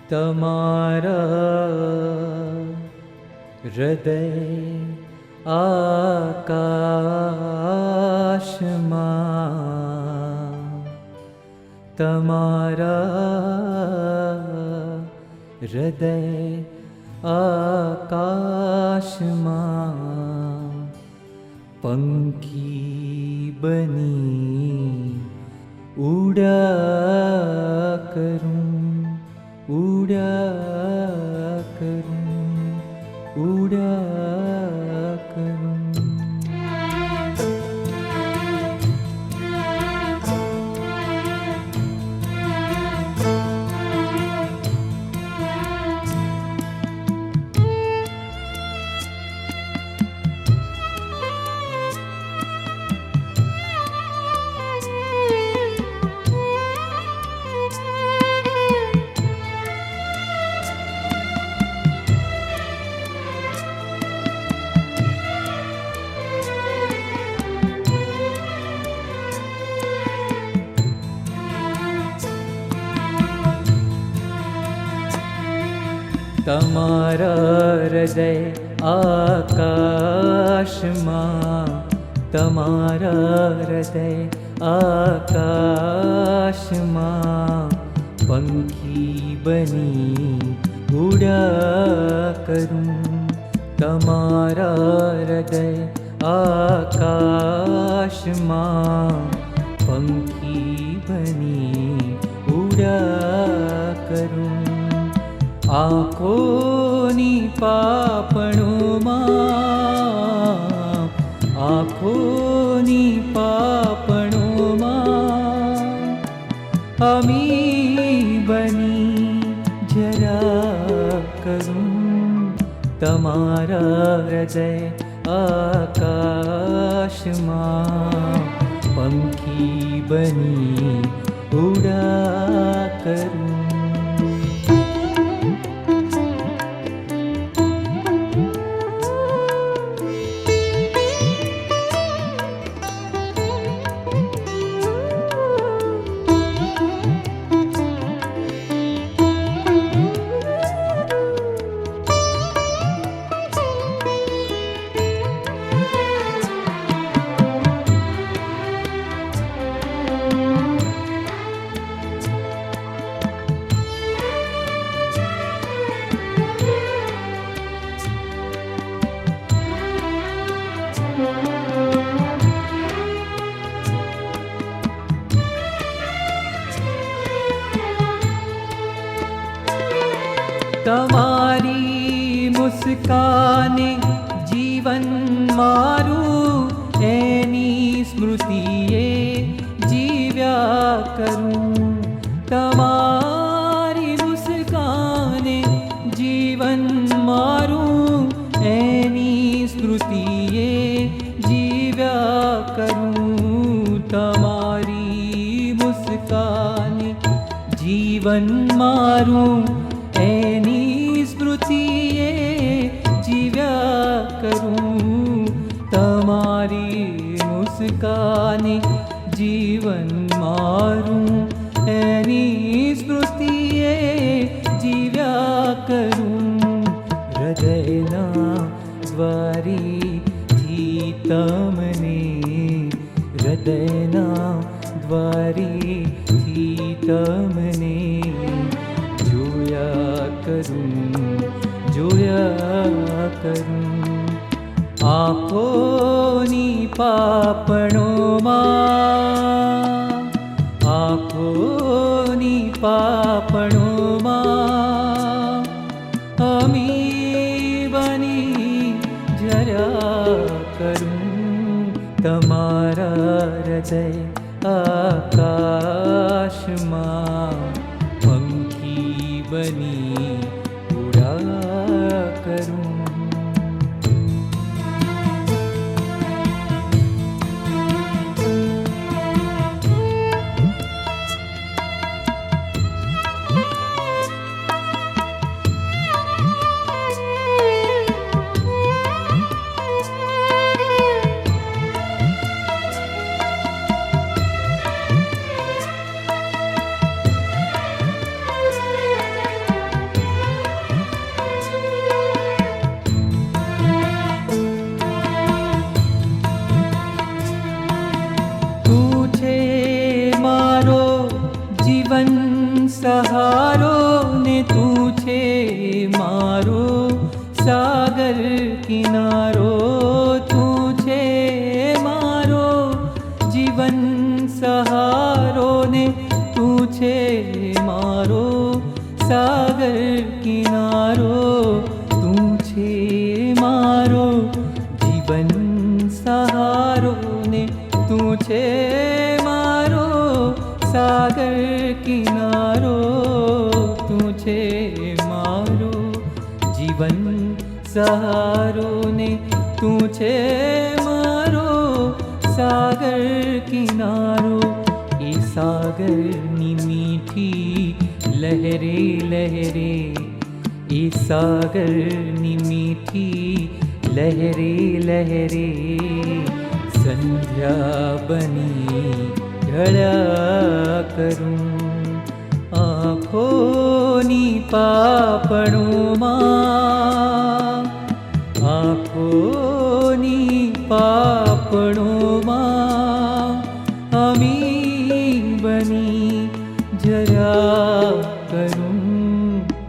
તમારા હૃદય આકાશમાં, તમારા હૃદય આકાશમાં પંખી બની ઉડ્યા કરું, ઉડ્યા કરું, ઉડ્યા કરું. તમારા હૃદય આકાશમાં, તમારા હૃદય આકાશમાં પંખી બની ઉડ્યા કરું. તમારા હૃદય આકાશમાં પંખી બની ઉડ્યા કરું. આંખોની પાપણોમાં, આંખોની પાપણોમાં અમી બની જરા કરું. તમારા હૃદય આકાશમાં પંખી બની ઉડ્યા કરું. તમારી મુસ્કાને જીવન મારું એની સ્મૃતિએ જીવ્યા કરું. તમારી મુસ્કાને જીવન મારું એની સ્મૃતિએ જીવ્યા કરું. તમારી મુસ્કાને જીવન મારું એની સ્મૃતિએ જીવ્યા કરું. તમારી મુસ્કાને જીવન મારું એની સ્મૃતિએ જીવ્યા કરું. હૃદયના દ્વારીથી તમને, હૃદયના દ્વારીથી તમને જોયા કરું, જોયા કરું. આંખોની પાપણોમાં, આંખોની પાપણોમાં અમી બની જરા કરું. તમારા હૃદય આકાશમાં પંખી બની ઉડ્યા કરું. જીવન સહારો ને તું છે મારો સાગર કિનારો, તું છે મારો જીવન સહારો ને તું છે મારો સાગર કિનારો, તું છે મારો જીવન સહારો ને તું છે મારો સાગર કિનારો, તું છે મારો જીવન સહારો ને તું છે મારો સાગર કિનારો. એ સાગરની મીઠી લહેરે લહેરે, એ સાગરની મીઠી લહેરે લહેરે, સંધ્યા બની ઢળ્યા કરું. આંખોની પાપણોમાં, આંખોની પાપણોમાં અમી બની જરા કરું.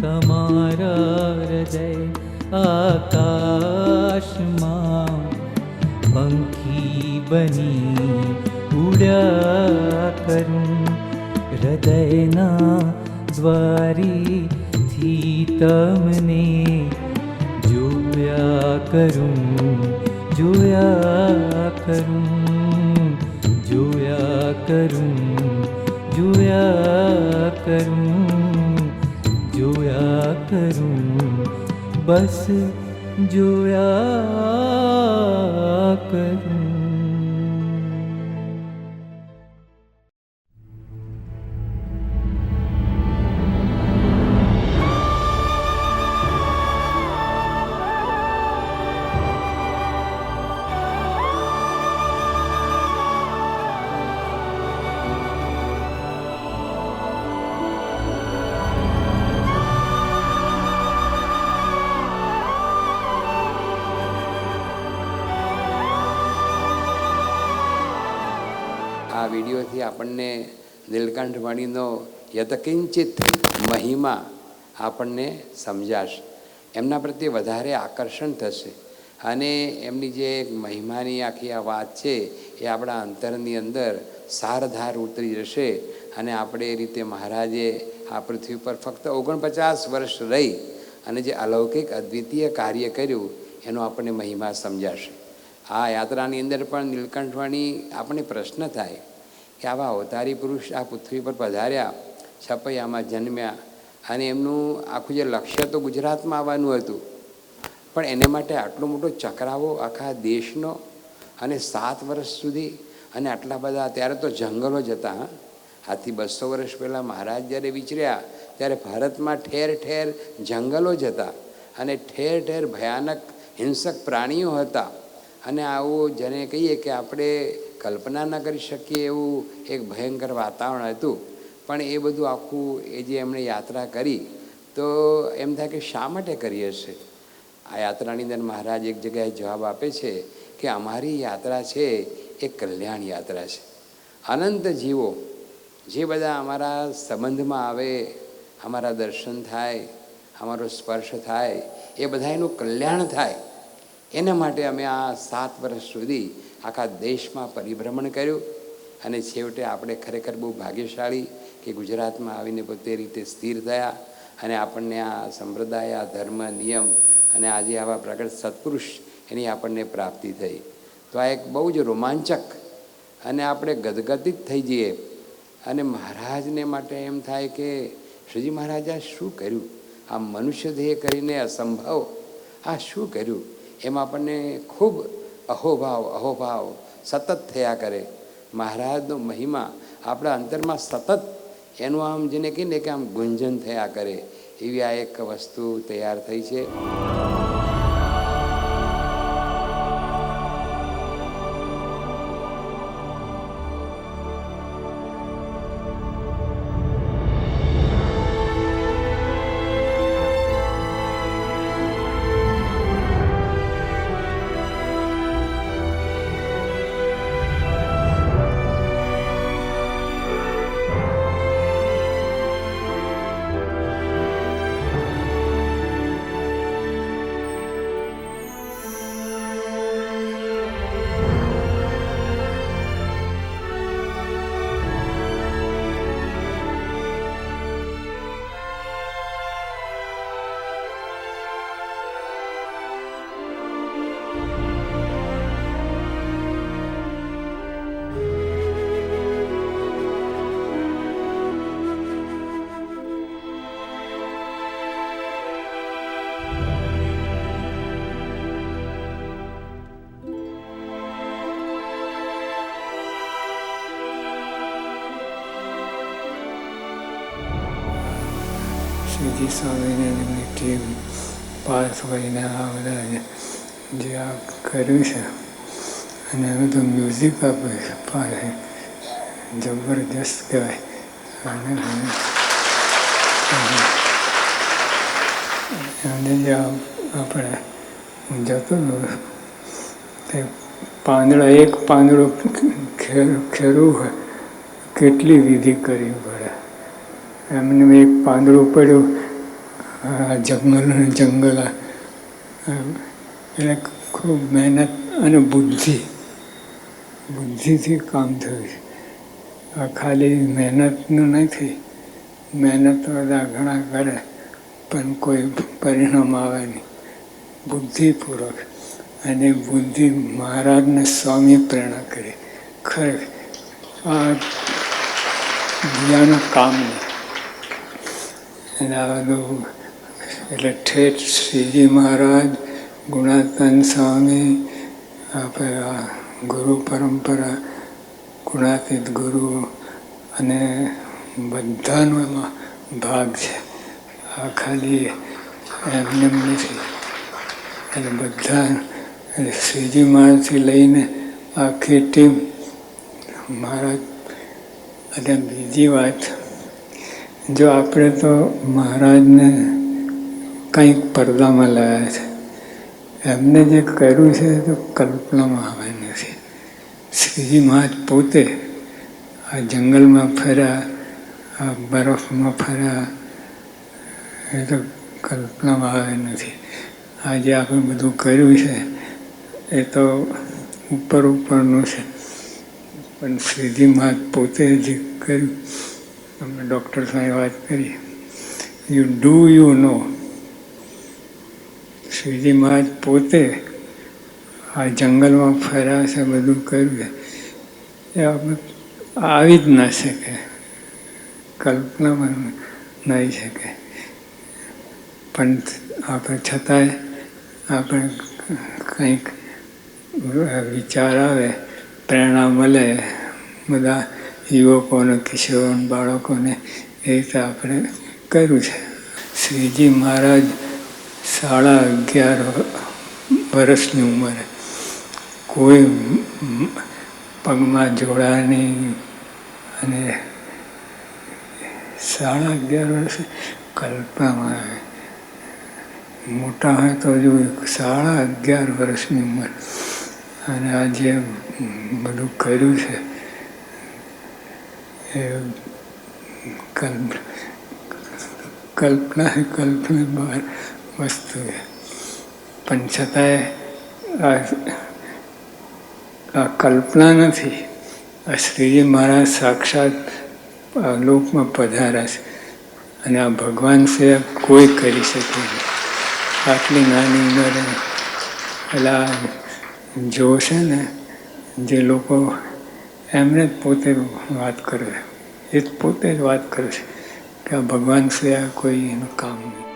તમારા હૃદય આકાશમાં પંખી બની ઉડ્યા કરું. હૃદયના દ્વારીથી તમને જોયા કરું, જોયા કરું, જોયા કરું, જોયા કરું, જોયા કરું, બસ જોયા કરું. આ વિડીયોથી આપણને નીલકંઠ વાણીનો યતકિંચિત મહિમા આપણને સમજાશે, એમના પ્રત્યે વધારે આકર્ષણ થશે અને એમની જે મહિમાની આખી આ વાત છે એ આપણા અંતરની અંદર સારધાર ઉતરી જશે અને આપણે એ રીતે મહારાજે આ પૃથ્વી પર ફક્ત 49 વર્ષ રહી અને જે અલૌકિક અદ્વિતીય કાર્ય કર્યું એનો આપણને મહિમા સમજાશે. આ યાત્રાની અંદર પણ નીલકંઠવાણી આપણને પ્રશ્ન થાય કે આવા અવતારી પુરુષ આ પૃથ્વી પર પધાર્યા, છપૈયામાં જન્મ્યા અને એમનું આખું જે લક્ષ્ય તો ગુજરાતમાં આવવાનું હતું, પણ એને માટે આટલો મોટો ચક્રાવો આખા દેશનો અને 7 વર્ષ સુધી અને આટલા બધા, ત્યારે તો જંગલો જ હતા. આજથી 200 વર્ષ પહેલાં મહારાજ જ્યારે વિચર્યા ત્યારે ભારતમાં ઠેર ઠેર જંગલો જ હતા અને ઠેર ઠેર ભયાનક હિંસક પ્રાણીઓ હતા અને આવું જેને કહીએ કે આપણે કલ્પના ન કરી શકીએ એવું એક ભયંકર વાતાવરણ હતું. પણ એ બધું આખું એ જે એમણે યાત્રા કરી તો એમ થાય કે શા માટે કરી હશે. આ યાત્રાની અંદર મહારાજ એક જગ્યાએ જવાબ આપે છે કે અમારી યાત્રા છે એ કલ્યાણ યાત્રા છે. અનંત જીવો જે બધા અમારા સંબંધમાં આવે, અમારા દર્શન થાય, અમારો સ્પર્શ થાય, એ બધા એનું કલ્યાણ થાય એના માટે અમે આ 7 વર્ષ સુધી આખા દેશમાં પરિભ્રમણ કર્યું અને છેવટે આપણે ખરેખર બહુ ભાગ્યશાળી કે ગુજરાતમાં આવીને પોતે રીતે સ્થિર થયા અને આપણને આ સંપ્રદાય, આ ધર્મ, નિયમ અને આજે આવા પ્રગટ સત્પુરુષ એની આપણને પ્રાપ્તિ થઈ. તો આ એક બહુ જ રોમાંચક અને આપણે ગદગદિત થઈ જઈએ અને મહારાજને માટે એમ થાય કે શ્રીજી મહારાજે આ શું કર્યું, આ મનુષ્ય દેહ કરીને અસંભવ આ શું કર્યું, એમ આપણને ખૂબ અહોભાવ સતત થયા કરે. મહારાજનો મહિમા આપણા અંતરમાં સતત એનું આમ જેને કહીને કે આમ ગુંજન થયા કરે એવી આ એક વસ્તુ તૈયાર થઈ છે. શ્રીજી સ્વામિનારાયણની ટીમ પાર્થભાઈને આ બધા જે આ કર્યું છે અને હવે તો મ્યુઝિક આપે છે પાર્થ જબરદસ્ત કહેવાય. અને જે આપણે હું જતો હતો તે પાંદડા એક પાંદડું ખેરવું હોય કેટલી વિધિ કરવી પડે. એમને એક પાંદડું પડ્યું જંગલ એટલે ખૂબ મહેનત અને બુદ્ધિથી કામ થયું છે. આ ખાલી મહેનતનું નથી. મહેનત બધા ઘણા કરે પણ કોઈ પરિણામ આવે નહીં. બુદ્ધિપૂર્વક અને બુદ્ધિ મહારાજને સ્વામી પ્રેરણા કરી. ખરેખર આ બીજાનું કામ નહીં. અને આ બધું એટલે ઠેઠ શ્રીજી મહારાજ, ગુણાતન સ્વામી, આપણે આ ગુરુ પરંપરા, ગુણાતીત ગુરુ અને બધાનો એમાં ભાગ છે. આ ખાલી એમને નથી. એટલે બધા એટલે શ્રીજી મહારાજથી લઈને આખી ટીમ મહારાજ. અને બીજી વાત, જો આપણે તો મહારાજને કંઈક પડદામાં લાવ્યા છે. એમને જે કર્યું છે તો કલ્પનામાં આવે નથી. શ્રીજી મહારાજ પોતે આ જંગલમાં ફર્યા, આ બરફમાં ફર્યા, એ તો કલ્પનામાં આવે નથી. આ જે આપણે બધું કર્યું છે એ તો ઉપરનું છે. પણ શ્રીજી મહારાજ પોતે જે કર્યું, અમે ડૉક્ટર સાહેબ વાત કરી, you do you know. Shriji Maharaj પોતે આ જંગલમાં ફર્યા છે, બધું કર્યું છે. એ આપણે આવી જ ના શકે, કલ્પનામાં નહીં શકે. પણ આપણે છતાંય આપણે કંઈક વિચાર આવે, પ્રેરણા મળે બધા યુવકોને, કિશોર બાળકોને, એ રીતે આપણે કર્યું છે. શ્રીજી મહારાજ 11.5 વર્ષની ઉંમરે કોઈ પગમાં જોડા નહીં અને 11.5 વર્ષ કલ્પનામાં આવે. મોટા હોય તો જો 11.5 વર્ષની ઉંમર અને આ જે બધું કર્યું છે એ કલ્પના બહાર વસ્તુ છે. પણ છતાંય આ કલ્પના નથી. આ શ્રીજી મહારાજ સાક્ષાત લોકમાં પધાર્યા છે અને આ ભગવાન સિવાય કોઈ કરી શકે નહીં. આટલી નાની ઉંમરે એટલે જો છે ને જે લોકો એમને જ પોતે વાત કરે, એ જ પોતે જ વાત કરે છે કે આ ભગવાન સિવાય કોઈ એનું કામ નહીં.